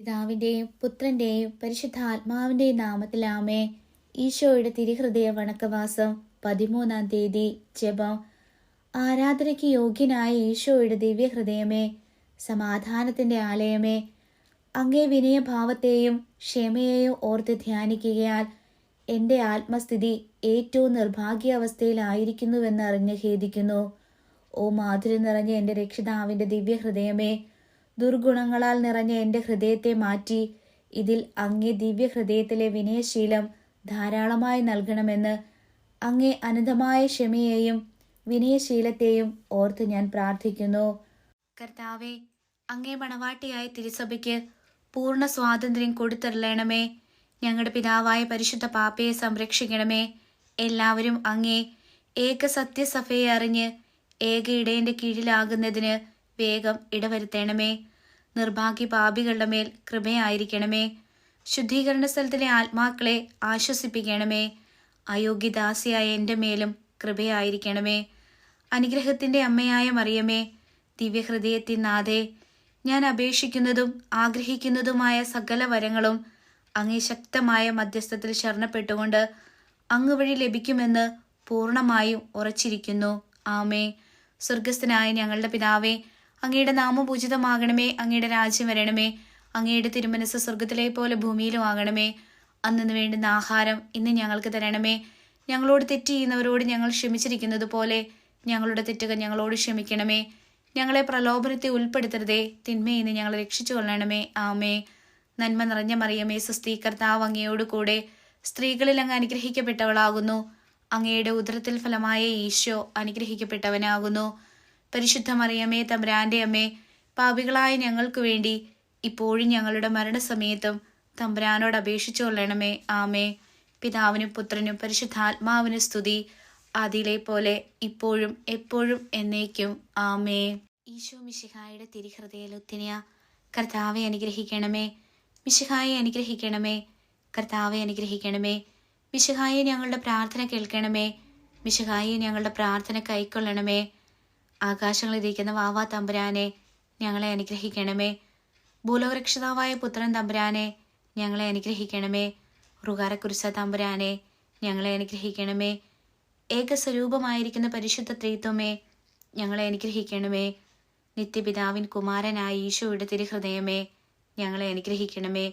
പിതാവിൻ്റെയും പുത്രൻ്റെയും പരിശുദ്ധാത്മാവിൻ്റെയും നാമത്തിൽ ആമേ. ഈശോയുടെ തിരുഹൃദയ വണക്കവാസം 13-ാം തീയതി. ജപം. ആരാധനയ്ക്ക് യോഗ്യനായ ഈശോയുടെ ദിവ്യഹൃദയമേ, സമാധാനത്തിൻ്റെ ആലയമേ, അങ്ങേ വിനയഭാവത്തെയും ക്ഷമയെയും ഓർത്ത് ധ്യാനിക്കുകയാൽ എൻ്റെ ആത്മസ്ഥിതി ഏറ്റവും നിർഭാഗ്യാവസ്ഥയിലായിരിക്കുന്നുവെന്ന് അറിഞ്ഞ് ഖേദിക്കുന്നു. ഓ മാധുര്യം നിറഞ്ഞ എൻ്റെ രക്ഷിതാവിൻ്റെ ദിവ്യഹൃദയമേ, ദുർഗുണങ്ങളാൽ നിറഞ്ഞ എൻ്റെ ഹൃദയത്തെ മാറ്റി ഇതിൽ അങ്ങേ ദിവ്യഹൃദയത്തിലെ വിനയശീലം ധാരാളമായി നൽകണമെന്ന് അങ്ങേ അനന്തമായ ക്ഷമയെയും വിനയശീലത്തെയും ഓർത്ത് ഞാൻ പ്രാർത്ഥിക്കുന്നു. കർത്താവെ, അങ്ങേ മണവാട്ടിയായ തിരുസഭയ്ക്ക് പൂർണ്ണ സ്വാതന്ത്ര്യം കൊടുത്തരളണമേ. ഞങ്ങളുടെ പിതാവായ പരിശുദ്ധ പാപ്പയെ സംരക്ഷിക്കണമേ. എല്ലാവരും അങ്ങേ ഏക സത്യസഭയെ അറിഞ്ഞ് ഏക ഇടയന്റെ കീഴിലാകുന്നതിന് വേഗം ഇടവരുത്തണമേ. നിർഭാഗ്യ പാപികളുടെ മേൽ കൃപയായിരിക്കണമേ. ശുദ്ധീകരണ സ്ഥലത്തിലെ ആത്മാക്കളെ ആശ്വസിപ്പിക്കണമേ. അയോഗ്യദാസിയായ എൻ്റെ മേലും കൃപയായിരിക്കണമേ. അനുഗ്രഹത്തിൻ്റെ അമ്മയായ മറിയമേ, ദിവ്യഹൃദയത്തിൻ നാഥേ, ഞാൻ അപേക്ഷിക്കുന്നതും ആഗ്രഹിക്കുന്നതുമായ സകല വരങ്ങളും അങ്ങേ ശക്തമായ മധ്യസ്ഥത്തിൽ ശരണപ്പെട്ടുകൊണ്ട് അങ്ങ് വഴി ലഭിക്കുമെന്ന് പൂർണ്ണമായും ഉറച്ചിരിക്കുന്നു. ആമേ. സ്വർഗസ്ഥനായ ഞങ്ങളുടെ പിതാവേ, അങ്ങയുടെ നാമം പൂജിതമാകണമേ. അങ്ങയുടെ രാജ്യം വരണമേ. അങ്ങയുടെ തിരുമനസ് സ്വർഗത്തിലെ പോലെ ഭൂമിയിലും ആകണമേ. അന്നു വേണ്ടുന്ന ആഹാരം ഇന്ന് ഞങ്ങൾക്ക് തരണമേ. ഞങ്ങളോട് തെറ്റ് ചെയ്യുന്നവരോട് ഞങ്ങൾ ക്ഷമിച്ചിരിക്കുന്നത് പോലെ ഞങ്ങളുടെ തെറ്റുകൾ ഞങ്ങളോട് ക്ഷമിക്കണമേ. ഞങ്ങളെ പ്രലോഭനത്തെ ഉൾപ്പെടുത്തരുതേ, തിന്മയിൽ നിന്ന് ഞങ്ങളെ രക്ഷിച്ചു കൊള്ളണമേ. ആമേ. നന്മ നിറഞ്ഞ മറിയമേ, സ്വസ്തി, കർത്താവ് അങ്ങയോട് കൂടെ സ്ത്രീകളിൽ അങ്ങ് അനുഗ്രഹിക്കപ്പെട്ടവളാകുന്നു. അങ്ങയുടെ ഉദരത്തിൽ ഫലമായ ഈശോ അനുഗ്രഹിക്കപ്പെട്ടവനാകുന്നു. പരിശുദ്ധ മറിയമേ, തമ്പുരാന്റെ അമ്മേ, പാപികളായ ഞങ്ങൾക്ക് വേണ്ടി ഇപ്പോഴും ഞങ്ങളുടെ മരണസമയത്തും തമ്പുരാനോട് അപേക്ഷിച്ചു കൊള്ളണമേ. ആമേ. പിതാവിനും പുത്രനും പരിശുദ്ധാത്മാവിനും സ്തുതി, ആദിയിലെ പോലെ ഇപ്പോഴും എപ്പോഴും എന്നേക്കും. ആമേ. ഈശോ മിശിഹായുടെ തിരുഹൃദയലുത്തിനിയ കർത്താവെ അനുഗ്രഹിക്കണമേ. മിശിഹായെ അനുഗ്രഹിക്കണമേ. കർത്താവെ അനുഗ്രഹിക്കണമേ. മിശിഹായെ ഞങ്ങളുടെ പ്രാർത്ഥന കേൾക്കണമേ. മിശിഹായെ ഞങ്ങളുടെ പ്രാർത്ഥന കൈക്കൊള്ളണമേ. ആകാശങ്ങളിലിരിക്കുന്ന വാവാ തമ്പുരാനെ, ഞങ്ങളെ അനുഗ്രഹിക്കണമേ. ഭൂലോകരക്ഷിതാവായ പുത്രൻ തമ്പുരാനെ, ഞങ്ങളെ അനുഗ്രഹിക്കണമേ. റുകാരക്കുരിശ തമ്പുരാനെ, ഞങ്ങളെ അനുഗ്രഹിക്കണമേ. ഏകസ്വരൂപമായിരിക്കുന്ന പരിശുദ്ധ ത്രിത്വമേ, ഞങ്ങളെ അനുഗ്രഹിക്കണമേ. നിത്യപിതാവിൻ കുമാരനായ ഈശോയുടെ തിരുഹൃദയമേ, ഞങ്ങളെ അനുഗ്രഹിക്കണമേ.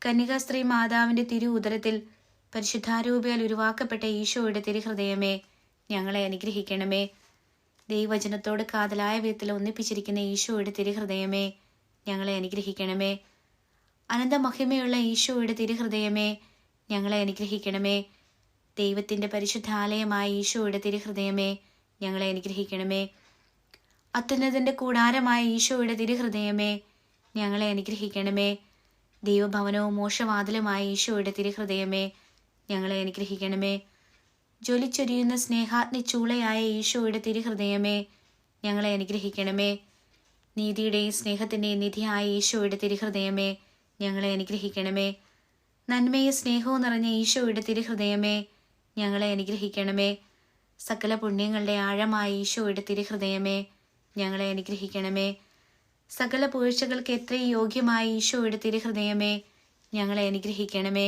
കന്യകാസ്ത്രീ മാതാവിൻ്റെ തിരു ഉദരത്തിൽ പരിശുദ്ധാരൂപയാൽ ഉരുവാക്കപ്പെട്ട ഈശോയുടെ തിരുഹൃദയമേ, ഞങ്ങളെ അനുഗ്രഹിക്കണമേ. ദൈവവചനത്തോട് കാതലായ വിധത്തിൽ ഒന്നിപ്പിച്ചിരിക്കുന്ന ഈശോയുടെ തിരുഹൃദയമേ, ഞങ്ങളെ അനുഗ്രഹിക്കണമേ. അനന്തമഹിമയുള്ള ഈശോയുടെ തിരുഹൃദയമേ, ഞങ്ങളെ അനുഗ്രഹിക്കണമേ. ദൈവത്തിൻ്റെ പരിശുദ്ധാലയമായ ഈശോയുടെ തിരുഹൃദയമേ, ഞങ്ങളെ അനുഗ്രഹിക്കണമേ. അത്യുന്നതൻ്റെ കൂടാരമായ ഈശോയുടെ തിരുഹൃദയമേ, ഞങ്ങളെ അനുഗ്രഹിക്കണമേ. ദൈവഭവനവും മോക്ഷവാതിലുമായ ഈശോയുടെ തിരുഹൃദയമേ, ഞങ്ങളെ അനുഗ്രഹിക്കണമേ. ജ്വലിച്ചൊരിയുന്ന സ്നേഹാഗ്നി ചൂളയായ ഈശോയുടെ തിരുഹൃദയമേ, ഞങ്ങളെ അനുഗ്രഹിക്കണമേ. നീതിയുടെയും സ്നേഹത്തിൻ്റെയും നിധിയായ ഈശോയുടെ തിരുഹൃദയമേ, ഞങ്ങളെ അനുഗ്രഹിക്കണമേ. നന്മയും സ്നേഹവും നിറഞ്ഞ ഈശോയുടെ തിരുഹൃദയമേ, ഞങ്ങളെ അനുഗ്രഹിക്കണമേ. സകല പുണ്യങ്ങളുടെ ആഴമായ ഈശോയുടെ തിരുഹൃദയമേ, ഞങ്ങളെ അനുഗ്രഹിക്കണമേ. സകല പുകഴ്ചകൾക്ക് എത്രയും യോഗ്യമായ ഈശോയുടെ തിരുഹൃദയമേ, ഞങ്ങളെ അനുഗ്രഹിക്കണമേ.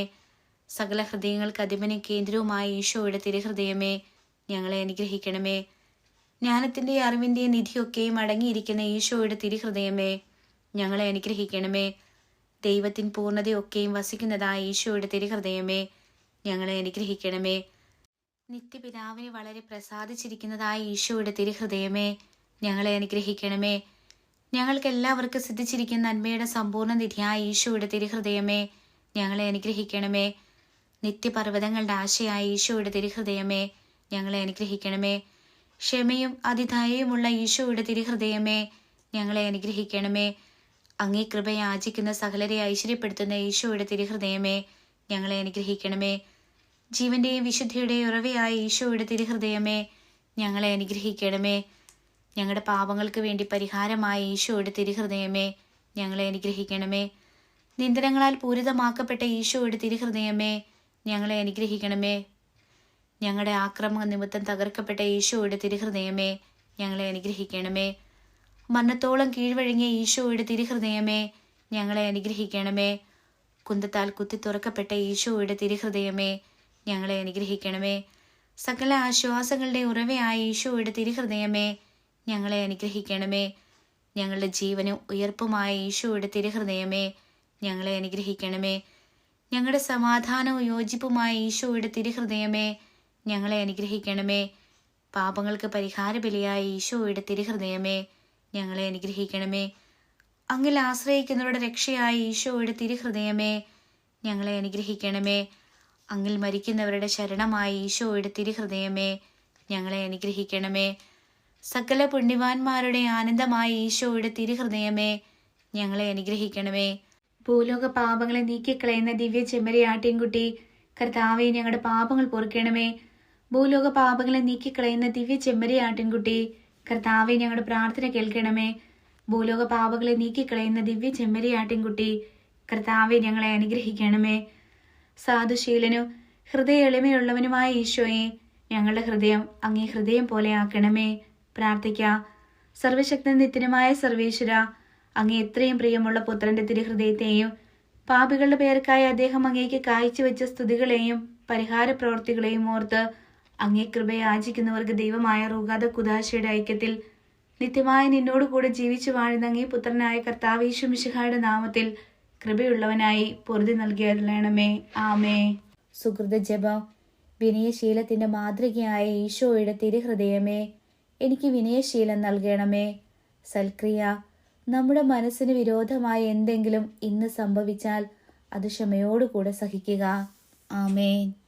സകല ഹൃദയങ്ങൾക്ക് അധിപനും കേന്ദ്രവുമായ ഈശോയുടെ തിരുഹൃദയമേ, ഞങ്ങളെ അനുഗ്രഹിക്കണമേ. ജ്ഞാനത്തിൻ്റെയും അറിവിൻ്റെയും നിധിയൊക്കെയും അടങ്ങിയിരിക്കുന്ന ഈശോയുടെ തിരുഹൃദയമേ, ഞങ്ങളെ അനുഗ്രഹിക്കണമേ. ദൈവത്തിൻ പൂർണ്ണതയൊക്കെയും വസിക്കുന്നതായ ഈശോയുടെ തിരുഹൃദയമേ, ഞങ്ങളെ അനുഗ്രഹിക്കണമേ. നിത്യപിതാവിന് വളരെ പ്രസാദിച്ചിരിക്കുന്നതായ ഈശോയുടെ തിരുഹൃദയമേ, ഞങ്ങളെ അനുഗ്രഹിക്കണമേ. ഞങ്ങൾക്കെല്ലാവർക്കും സിദ്ധിച്ചിരിക്കുന്ന നന്മയുടെ സമ്പൂർണ്ണ നിധിയായ ഈശോയുടെ തിരുഹൃദയമേ, ഞങ്ങളെ അനുഗ്രഹിക്കണമേ. നിത്യപർവ്വതങ്ങളുടെ ആശയായ ഈശോയുടെ തിരുഹൃദയമേ, ഞങ്ങളെ അനുഗ്രഹിക്കണമേ. ക്ഷമയും അതിദയയുമുള്ള ഈശോയുടെ തിരുഹൃദയമേ, ഞങ്ങളെ അനുഗ്രഹിക്കണമേ. അങ്ങേ കൃപ യാചിക്കുന്ന സകലരെ ഐശ്വര്യപ്പെടുത്തുന്ന ഈശോയുടെ തിരുഹൃദയമേ, ഞങ്ങളെ അനുഗ്രഹിക്കണമേ. ജീവന്റെയും വിശുദ്ധിയുടെയും ഉറവയായ ഈശോയുടെ തിരുഹൃദയമേ, ഞങ്ങളെ അനുഗ്രഹിക്കണമേ. ഞങ്ങളുടെ പാപങ്ങൾക്ക് വേണ്ടി പരിഹാരമായ ഈശോയുടെ തിരുഹൃദയമേ, ഞങ്ങളെ അനുഗ്രഹിക്കണമേ. നിന്ദനങ്ങളാൽ പൂരിതമാക്കപ്പെട്ട ഈശോയുടെ തിരുഹൃദയമേ, ഞങ്ങളെ അനുഗ്രഹിക്കണമേ. ഞങ്ങളുടെ ആക്രമണ നിമിത്തം തകർക്കപ്പെട്ട ഈശോയുടെ തിരുഹൃദയമേ, ഞങ്ങളെ അനുഗ്രഹിക്കണമേ. മരണത്തോളം കീഴ്വഴങ്ങിയ ഈശോയുടെ തിരുഹൃദയമേ, ഞങ്ങളെ അനുഗ്രഹിക്കണമേ. കുന്തത്താൽ കുത്തി തുറക്കപ്പെട്ട ഈശോയുടെ തിരുഹൃദയമേ, ഞങ്ങളെ അനുഗ്രഹിക്കണമേ. സകല ആശ്വാസങ്ങളുടെ ഉറവയായ ഈശോയുടെ തിരുഹൃദയമേ, ഞങ്ങളെ അനുഗ്രഹിക്കണമേ. ഞങ്ങളുടെ ജീവനും ഉയർപ്പുമായ ഈശോയുടെ തിരുഹൃദയമേ, ഞങ്ങളെ അനുഗ്രഹിക്കണമേ. ഞങ്ങളുടെ സമാധാനവും യോജിപ്പുമായ ഈശോയുടെ തിരുഹൃദയമേ, ഞങ്ങളെ അനുഗ്രഹിക്കണമേ. പാപങ്ങൾക്ക് പരിഹാര ബലിയായ ഈശോയുടെ തിരുഹൃദയമേ, ഞങ്ങളെ അനുഗ്രഹിക്കണമേ. അങ്ങിൽ ആശ്രയിക്കുന്നവരുടെ രക്ഷയായ ഈശോയുടെ തിരുഹൃദയമേ, ഞങ്ങളെ അനുഗ്രഹിക്കണമേ. അങ്ങിൽ മരിക്കുന്നവരുടെ ശരണമായ ഈശോയുടെ തിരുഹൃദയമേ, ഞങ്ങളെ അനുഗ്രഹിക്കണമേ. സകല പുണ്യവാന്മാരുടെ ആനന്ദമായ ഈശോയുടെ തിരുഹൃദയമേ, ഞങ്ങളെ അനുഗ്രഹിക്കണമേ. ഭൂലോക പാപങ്ങളെ നീക്കിക്കളയുന്ന ദിവ്യ ചെമ്മരിയാട്ടിൻകുട്ടി, കർത്താവെ ഞങ്ങളുടെ പാപങ്ങൾ പൊറുക്കണമേ. ഭൂലോക പാപങ്ങളെ നീക്കിക്കളയുന്ന ദിവ്യ ചെമ്മരിയാട്ടിൻകുട്ടി, കർത്താവെ ഞങ്ങളുടെ പ്രാർത്ഥന കേൾക്കണമേ. ഭൂലോക പാപങ്ങളെ നീക്കിക്കളയുന്ന ദിവ്യ ചെമ്മരിയാട്ടിൻകുട്ടി, കർത്താവെ ഞങ്ങളെ അനുഗ്രഹിക്കണമേ. സാധുശീലനും ഹൃദയ എളിമയുള്ളവനുമായ ഈശോയെ, ഞങ്ങളുടെ ഹൃദയം അങ്ങേ ഹൃദയം പോലെ ആക്കണമേ. പ്രാർത്ഥിക്കാം. സർവശക്തൻ നിത്യനുമായ സർവേശ്വര, അങ്ങേ എത്രയും പ്രിയമുള്ള പുത്രന്റെ തിരുഹൃദയത്തെയും പാപികളുടെ പേർക്കായി അദ്ദേഹം അങ്ങേക്ക് കാഴ്ചവെച്ച സ്തുതികളെയും പരിഹാര പ്രവൃത്തികളെയും ഓർത്ത് അങ്ങേ കൃപയെ യാചിക്കുന്നവർക്ക് ദൈവമായ റൂഹാദ കുദാശയുടെ ഐക്യത്തിൽ നിത്യമായി നിന്നോട് കൂടെ ജീവിച്ചു വാഴുന്ന അങ്ങേ പുത്രനായ കർത്താവ് യേശു മിശിഹായുടെ നാമത്തിൽ കൃപയുള്ളവനായി പൊറുതി നൽകിയരുളണമേ. ആമേ. സുഹൃത ജപം. വിനയശീലത്തിന്റെ മാതൃകയായ ഈശോയുടെ തിരുഹൃദയമേ, എനിക്ക് വിനയശീലം നൽകണമേ. സൽക്രിയ. നമ്മുടെ മനസ്സിന് വിരോധമായ എന്തെങ്കിലും ഇന്ന് സംഭവിച്ചാൽ അത് ക്ഷമയോടുകൂടെ സഹിക്കുക. ആമേൻ.